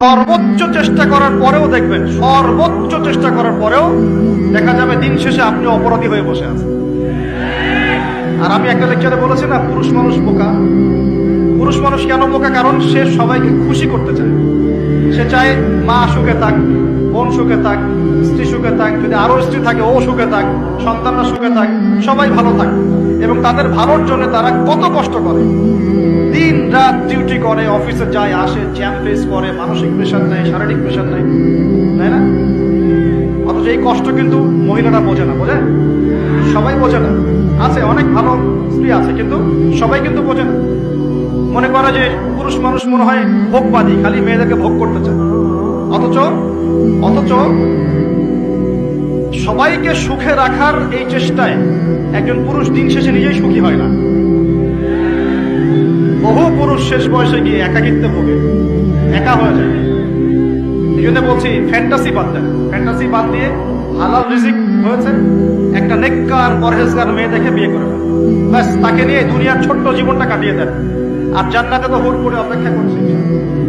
সর্বোচ্চ চেষ্টা করার পরেও দেখবেন, সর্বোচ্চ চেষ্টা করার পরেও দেখা যাবে দিন শেষে আপনি অপরাধী হয়ে বসে আছেন। আর আমি একটা লেকচারে বলেছি না, পুরুষ মানুষ বোকা। পুরুষ মানুষ কেন বোকা? কারণ সে সবাইকে খুশি করতে চায়। সে চায় মা সুখে থাক, বোন সুখে থাক, স্ত্রী সুখে থাক, যদি আরো স্ত্রী থাকে ও সুখে থাক, সন্তানরা সুখে থাক, সবাই ভালো থাক। এবং তাদের ভালোর জন্য তারা কত কষ্ট করে, দিন রাত ডিউটি করে, অফিসে যায় আসে, জ্যাম ফেস করে, মানসিক প্রেশার নেয়, শারীরিক প্রেশার নেয়, তাই না? অথচ এই কষ্ট কিন্তু মহিলারা বোঝে না। বোঝে? সবাই বোঝে না। আছে অনেক ভালো স্ত্রী আছে, কিন্তু সবাই কিন্তু বোঝে না। মনে করে যে পুরুষ মানুষ মনে হয় ভোগবাদী, খালি মেয়েদেরকে ভোগ করতে চায়। অথচ অথচ সবাইকে সুখে রাখার এই চেষ্টায় একজন পুরুষ দিন শেষে নিজেই সুখী হয় না। বহু পুরুষ শেষ বয়সে গিয়ে একাকিত্বে ভোগে, একা হয়ে যায়। এই জন্য বলছি, ফ্যান্টাসি বাদ দেন। ফ্যান্টাসি বাদ দিয়ে হালাল রিজিক হয়েছে, একটা নেককার পরহেজগার মেয়ে দেখে বিয়ে করে ফেলেন। ব্যাস, তাকে নিয়ে দুনিয়ার ছোট্ট জীবনটা কাটিয়ে দেন। আর জান্নাতে তো হুর করে অপেক্ষা করছে।